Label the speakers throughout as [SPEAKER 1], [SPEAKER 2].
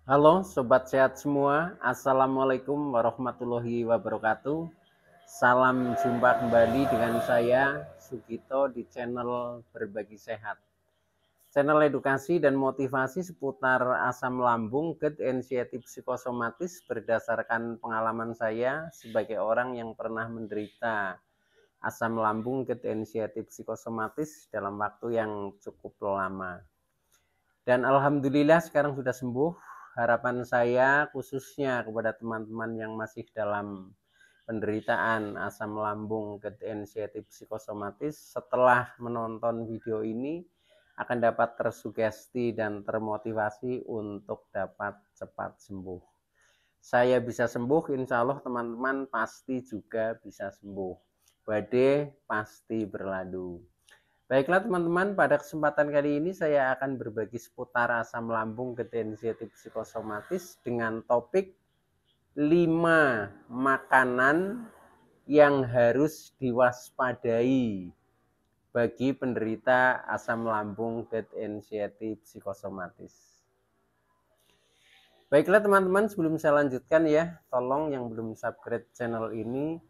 [SPEAKER 1] Halo Sobat Sehat semua, Assalamualaikum warahmatullahi wabarakatuh. Salam jumpa kembali dengan saya Sugito di channel Berbagi Sehat. Channel edukasi dan motivasi seputar asam lambung, GERD, anxiety psikosomatis berdasarkan pengalaman saya sebagai orang yang pernah menderita asam lambung, GERD, anxiety psikosomatis dalam waktu yang cukup lama. Dan alhamdulillah sekarang sudah sembuh. Harapan saya khususnya kepada teman-teman yang masih dalam penderitaan asam lambung, GERD, anxiety psikosomatis, setelah menonton video ini akan dapat tersugesti dan termotivasi untuk dapat cepat sembuh. Saya bisa sembuh, insya Allah teman-teman pasti juga bisa sembuh. Badai pasti berlalu. Baiklah teman-teman, pada kesempatan kali ini saya akan berbagi seputar asam lambung, anxiety psikosomatis dengan topik 5 makanan yang harus diwaspadai bagi penderita asam lambung, anxiety psikosomatis. Baiklah teman-teman, sebelum saya lanjutkan ya, tolong yang belum subscribe channel ini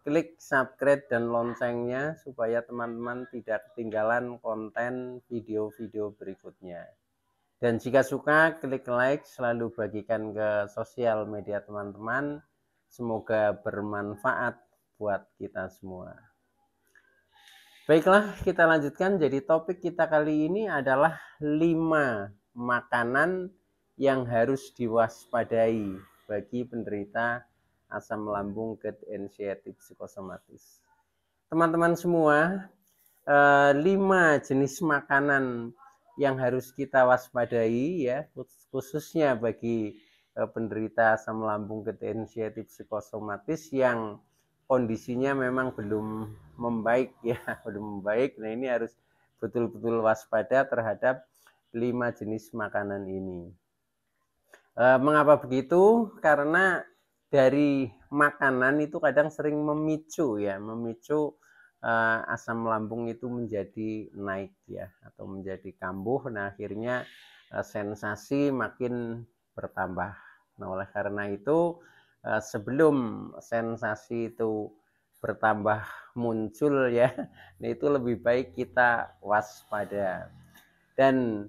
[SPEAKER 1] klik subscribe dan loncengnya supaya teman-teman tidak ketinggalan konten video-video berikutnya. Dan jika suka, klik like, selalu bagikan ke sosial media teman-teman. Semoga bermanfaat buat kita semua. Baiklah, kita lanjutkan. Jadi topik kita kali ini adalah 5 makanan yang harus diwaspadai bagi penderita asam lambung, GERD, anxiety psikosomatis. Teman-teman semua, 5 jenis makanan yang harus kita waspadai ya, khususnya bagi penderita asam lambung, GERD, anxiety psikosomatis yang kondisinya memang belum membaik ya, belum membaik. Nah, ini harus betul-betul waspada terhadap 5 jenis makanan ini. Mengapa begitu? Karena dari makanan itu kadang sering memicu ya, memicu asam lambung itu menjadi naik ya, atau menjadi kambuh. Nah, akhirnya sensasi makin bertambah. Nah, oleh karena itu sebelum sensasi itu bertambah muncul ya, nah itu lebih baik kita waspada. Dan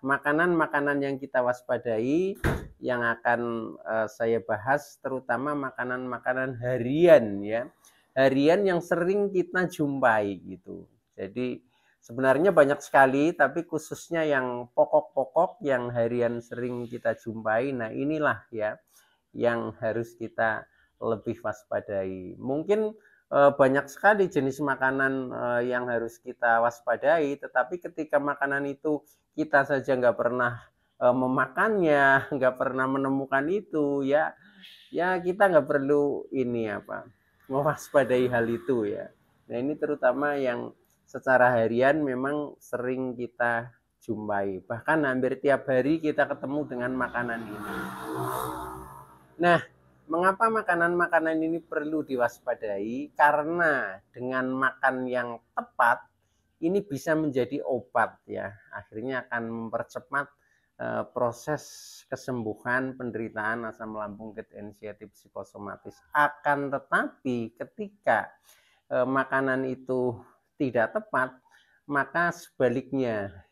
[SPEAKER 1] makanan-makanan yang kita waspadai yang akan saya bahas terutama makanan-makanan harian ya. Harian yang sering kita jumpai gitu. Jadi sebenarnya banyak sekali tapi khususnya yang pokok-pokok yang harian sering kita jumpai. Nah, inilah ya yang harus kita lebih waspadai. Mungkin banyak sekali jenis makanan yang harus kita waspadai, tetapi ketika makanan itu kita saja nggak pernah memakannya, nggak pernah menemukan itu, ya kita nggak perlu ini apa mewaspadai hal itu ya. Nah, ini terutama yang secara harian memang sering kita jumpai, bahkan hampir tiap hari kita ketemu dengan makanan ini. Nah, mengapa makanan-makanan ini perlu diwaspadai? Karena dengan makan yang tepat ini bisa menjadi obat ya. Akhirnya akan mempercepat proses kesembuhan penderitaan asam lambung, GERD, anxiety psikosomatis. Akan tetapi ketika makanan itu tidak tepat, maka sebaliknya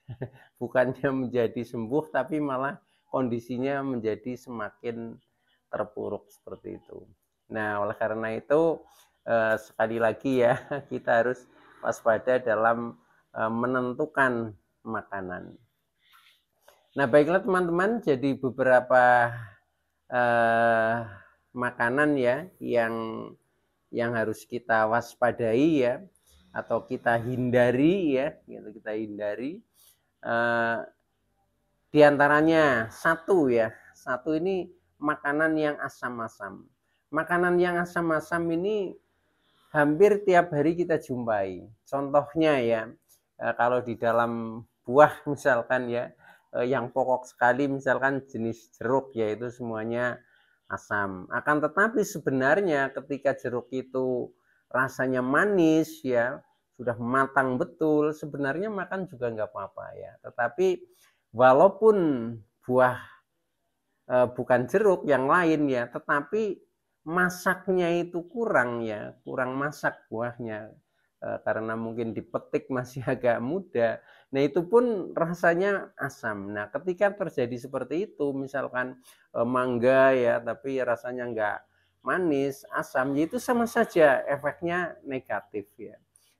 [SPEAKER 1] bukannya menjadi sembuh tapi malah kondisinya menjadi semakin terpuruk seperti itu. Nah, oleh karena itu sekali lagi ya kita harus waspada dalam menentukan makanan. Nah, baiklah teman-teman, jadi beberapa makanan ya yang harus kita waspadai ya atau kita hindari ya, gitu kita hindari. Di antaranya satu ya, satu ini makanan yang asam-asam. Makanan yang asam-asam ini hampir tiap hari kita jumpai. Contohnya ya, kalau di dalam buah misalkan ya, yang pokok sekali misalkan jenis jeruk yaitu semuanya asam. Akan tetapi sebenarnya ketika jeruk itu rasanya manis ya, sudah matang betul, sebenarnya makan juga nggak apa-apa ya. Tetapi walaupun buah bukan jeruk yang lain ya, tetapi masaknya itu kurang ya, kurang masak buahnya karena mungkin dipetik masih agak muda. Nah itu pun rasanya asam. Nah ketika terjadi seperti itu, misalkan mangga ya, tapi rasanya nggak manis, asam, ya itu sama saja efeknya negatif ya.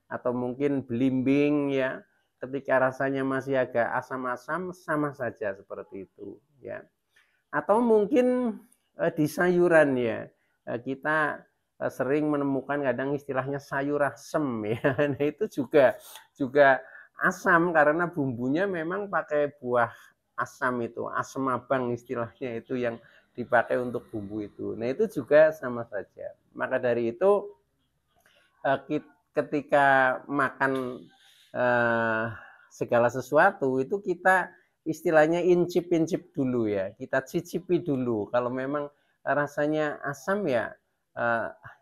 [SPEAKER 1] Atau mungkin belimbing ya, ketika rasanya masih agak asam-asam, sama saja seperti itu ya. Atau mungkin di sayuran ya, kita sering menemukan kadang istilahnya sayur asem ya. Nah itu juga asam karena bumbunya memang pakai buah asam itu, asam abang istilahnya itu yang dipakai untuk bumbu itu. Nah itu juga sama saja. Maka dari itu ketika makan segala sesuatu itu kita istilahnya incip-incip dulu ya, kita cicipi dulu. Kalau memang rasanya asam ya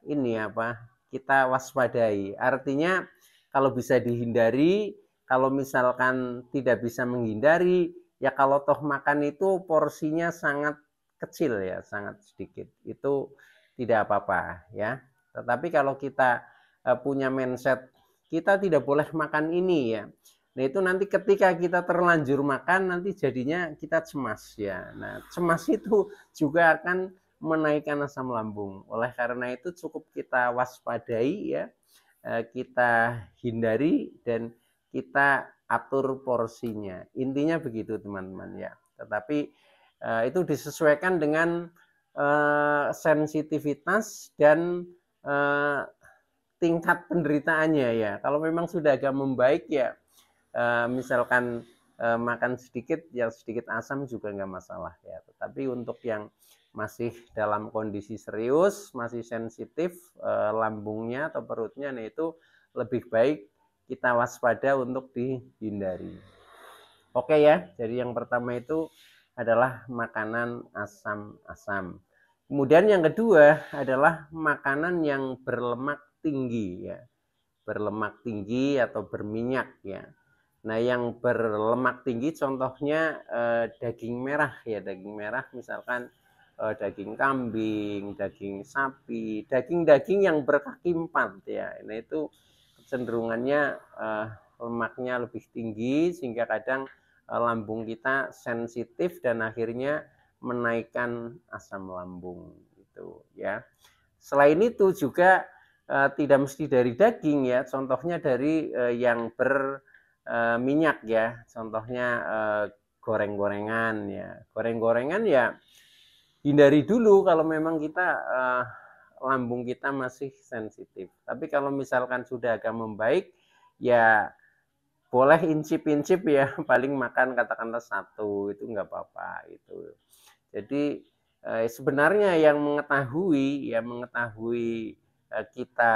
[SPEAKER 1] ini apa, kita waspadai. Artinya kalau bisa dihindari, kalau misalkan tidak bisa menghindari, ya kalau toh makan itu porsinya sangat kecil ya, sangat sedikit. Itu tidak apa-apa ya. Tetapi kalau kita punya mindset kita tidak boleh makan ini ya. Nah itu nanti ketika kita terlanjur makan nanti jadinya kita cemas ya. Nah cemas itu juga akan menaikkan asam lambung. Oleh karena itu cukup kita waspadai ya, kita hindari dan kita atur porsinya. Intinya begitu teman-teman ya. Tetapi itu disesuaikan dengan sensitivitas dan tingkat penderitaannya ya. Kalau memang sudah agak membaik ya, misalkan makan sedikit, ya sedikit asam juga nggak masalah ya. Tetapi untuk yang masih dalam kondisi serius, masih sensitif lambungnya atau perutnya, nah itu lebih baik kita waspada untuk dihindari. Oke ya, jadi yang pertama itu adalah makanan asam-asam. Kemudian yang kedua adalah makanan yang berlemak tinggi ya. Berlemak tinggi atau berminyak ya. Nah, yang berlemak tinggi contohnya daging merah ya, daging merah misalkan daging kambing, daging sapi, daging-daging yang berkaki empat ya. Nah, itu kecenderungannya lemaknya lebih tinggi sehingga kadang lambung kita sensitif dan akhirnya menaikkan asam lambung itu ya. Selain itu juga tidak mesti dari daging ya, contohnya dari yang berminyak ya, contohnya goreng-gorengan ya. Goreng-gorengan ya hindari dulu kalau memang kita lambung kita masih sensitif. Tapi kalau misalkan sudah agak membaik ya boleh incip-incip ya, paling makan katakanlah satu itu nggak apa-apa itu. Jadi sebenarnya yang mengetahui kita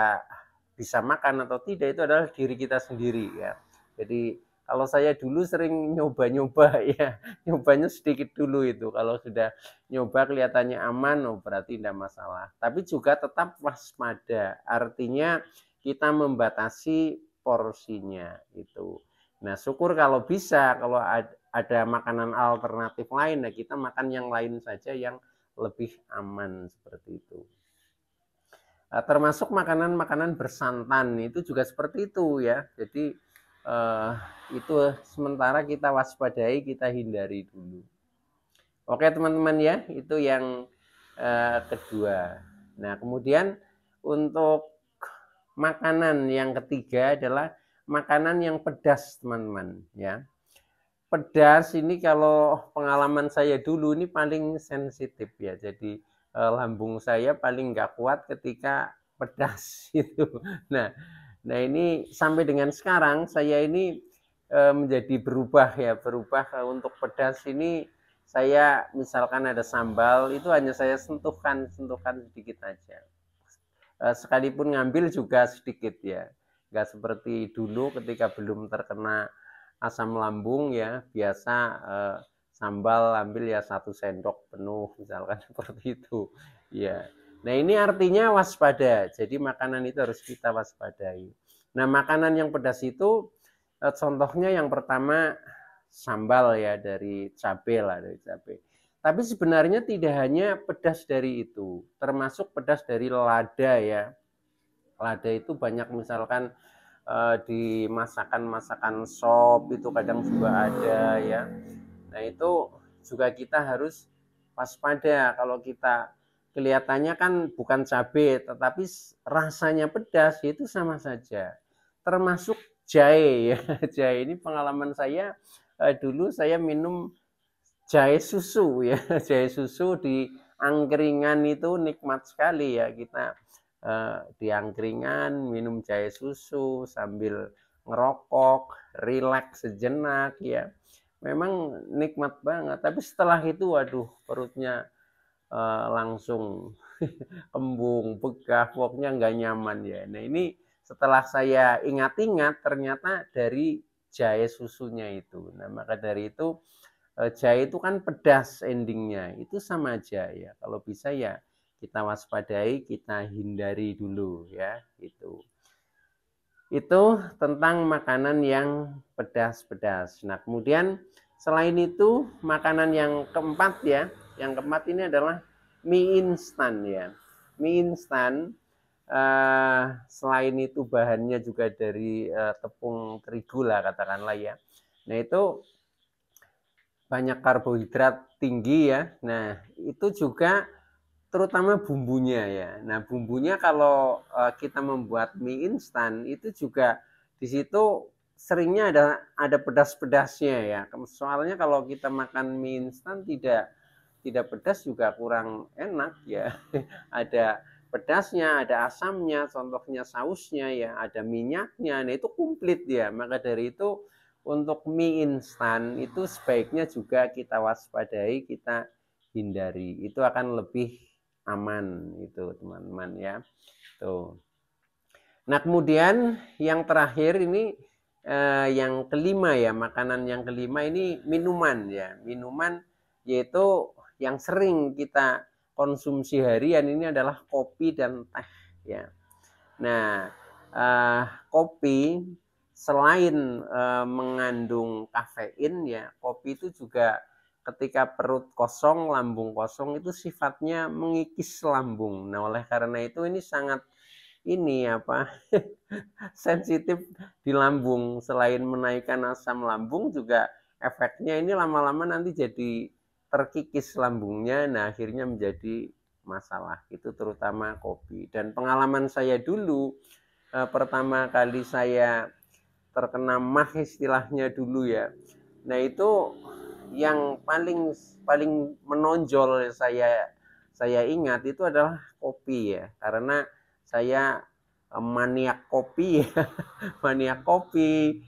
[SPEAKER 1] bisa makan atau tidak itu adalah diri kita sendiri ya. Jadi kalau saya dulu sering nyoba-nyoba ya, nyobanya sedikit dulu itu. Kalau sudah nyoba kelihatannya aman, oh berarti tidak masalah. Tapi juga tetap waspada, artinya kita membatasi porsinya itu. Nah syukur kalau bisa, kalau ada makanan alternatif lain, nah kita makan yang lain saja yang lebih aman seperti itu. Termasuk makanan-makanan bersantan itu juga seperti itu ya. Jadi itu sementara kita waspadai, kita hindari dulu. Oke teman-teman ya, itu yang kedua. Nah kemudian untuk makanan yang ketiga adalah makanan yang pedas teman-teman ya. Pedas ini kalau pengalaman saya dulu ini paling sensitif ya. Jadi lambung saya paling nggak kuat ketika pedas itu. Nah, ini sampai dengan sekarang saya ini menjadi berubah ya, berubah untuk pedas ini saya misalkan ada sambal itu hanya saya sentuhkan sedikit aja. Sekalipun ngambil juga sedikit ya, nggak seperti dulu ketika belum terkena asam lambung ya, biasa sambal ambil ya 1 sendok penuh misalkan seperti itu ya. Nah ini artinya waspada, jadi makanan itu harus kita waspadai. Nah makanan yang pedas itu contohnya yang pertama sambal ya, dari cabai lah, dari cabai. Tapi sebenarnya tidak hanya pedas dari itu, termasuk pedas dari lada ya. Lada itu banyak misalkan di masakan-masakan sop itu kadang juga ada ya. Nah itu juga kita harus waspada kalau kita kelihatannya kan bukan cabai tetapi rasanya pedas itu sama saja. Termasuk jahe ya. Jahe ini pengalaman saya dulu saya minum jahe susu ya. Jahe susu di angkringan itu nikmat sekali ya, kita di angkringan minum jahe susu sambil ngerokok, rileks sejenak ya. Memang nikmat banget, tapi setelah itu waduh perutnya langsung kembung, begah, pokoknya nggak nyaman ya. Nah ini setelah saya ingat-ingat ternyata dari jahe susunya itu. Nah maka dari itu jahe itu kan pedas endingnya, itu sama aja ya. Kalau bisa ya kita waspadai, kita hindari dulu ya gitu. Itu tentang makanan yang pedas-pedas. Nah kemudian selain itu makanan yang keempat ya, yang keempat ini adalah mie instan ya. Mie instan selain itu bahannya juga dari tepung terigu lah katakanlah ya. Nah itu banyak karbohidrat tinggi ya. Nah itu juga terutama bumbunya ya. Nah, bumbunya kalau kita membuat mie instan itu juga di situ seringnya ada pedas-pedasnya ya. Soalnya kalau kita makan mie instan tidak pedas juga kurang enak ya. Ada pedasnya, ada asamnya, contohnya sausnya ya, ada minyaknya. Nah, itu komplit ya. Maka dari itu untuk mie instan itu sebaiknya juga kita waspadai, kita hindari. Itu akan lebih aman itu teman-teman ya. Tuh. Nah kemudian yang terakhir ini yang kelima ya, makanan yang kelima ini minuman ya. Minuman yaitu yang sering kita konsumsi harian ini adalah kopi dan teh ya. Nah kopi selain mengandung kafein ya, kopi itu juga ketika perut kosong, lambung kosong itu sifatnya mengikis lambung. Nah, oleh karena itu ini sangat ini apa sensitif di lambung. Selain menaikkan asam lambung juga efeknya ini lama-lama nanti jadi terkikis lambungnya. Nah, akhirnya menjadi masalah. Itu terutama kopi. Dan pengalaman saya dulu pertama kali saya terkena mah istilahnya dulu ya. Nah, itu yang paling paling menonjol saya ingat itu adalah kopi ya, karena saya maniak kopi ya. Maniak kopi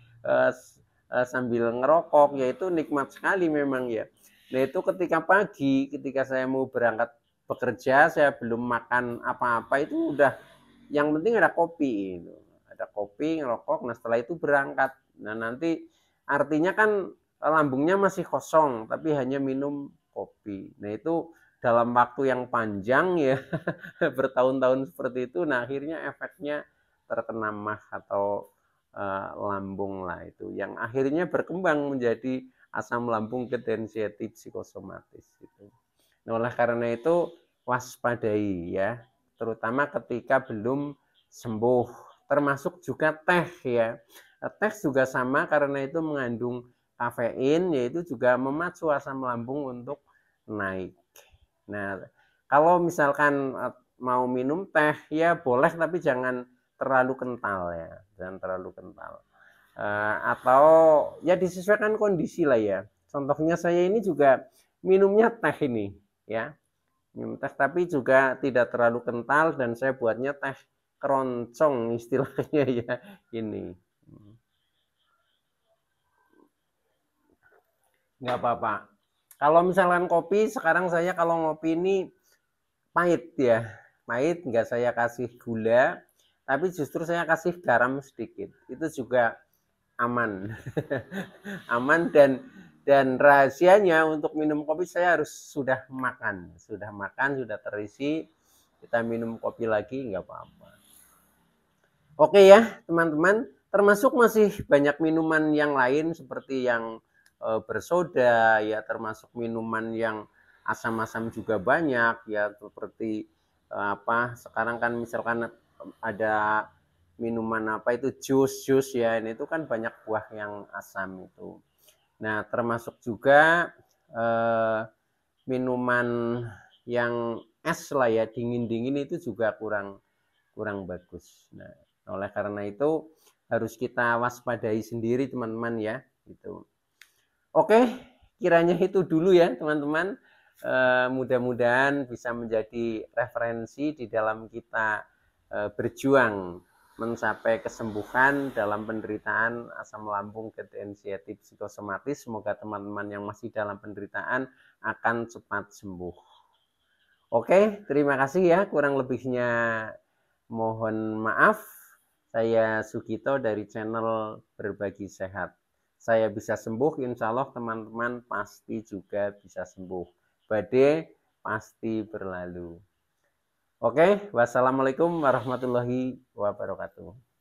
[SPEAKER 1] sambil ngerokok yaitu nikmat sekali memang ya. Nah itu ketika pagi ketika saya mau berangkat bekerja, saya belum makan apa-apa itu udah yang penting ada kopi itu, ada kopi ngerokok. Nah setelah itu berangkat, nah nanti artinya kan lambungnya masih kosong tapi hanya minum kopi. Nah itu dalam waktu yang panjang ya bertahun-tahun seperti itu. Nah akhirnya efeknya terkena mah atau lambung lah itu, yang akhirnya berkembang menjadi asam lambung ketensiatif psikosomatis itu. Nah oleh karena itu waspadai ya, terutama ketika belum sembuh. Termasuk juga teh ya. Teh juga sama karena itu mengandung kafein, yaitu juga memacu asam lambung untuk naik. Nah, kalau misalkan mau minum teh ya boleh tapi jangan terlalu kental ya, jangan terlalu kental. Atau ya disesuaikan kondisi lah ya. Contohnya saya ini juga minumnya teh ini ya, minum teh tapi juga tidak terlalu kental dan saya buatnya teh keroncong istilahnya ya ini. Nggak apa-apa. Kalau misalkan kopi, sekarang saya kalau ngopi ini pahit ya. Pahit, nggak saya kasih gula, tapi justru saya kasih garam sedikit. Itu juga aman. Aman dan rahasianya untuk minum kopi saya harus sudah makan. Sudah makan, sudah terisi, kita minum kopi lagi nggak apa-apa. Oke ya teman-teman, termasuk masih banyak minuman yang lain seperti yang bersoda ya, termasuk minuman yang asam-asam juga banyak ya, seperti sekarang kan misalkan ada minuman itu jus ya, ini itu kan banyak buah yang asam itu. Nah, termasuk juga minuman yang es lah ya, dingin-dingin itu juga kurang bagus. Nah, oleh karena itu harus kita waspadai sendiri teman-teman ya, gitu. Oke, kiranya itu dulu ya teman-teman. Mudah-mudahan bisa menjadi referensi di dalam kita berjuang mencapai kesembuhan dalam penderitaan asam lambung ketidaksensitif psikosomatis. Semoga teman-teman yang masih dalam penderitaan akan cepat sembuh. Oke, terima kasih ya. Kurang lebihnya mohon maaf. Saya Sugito dari channel Berbagi Sehat. Saya bisa sembuh, insya Allah teman-teman pasti juga bisa sembuh. Badai pasti berlalu. Oke, wassalamualaikum warahmatullahi wabarakatuh.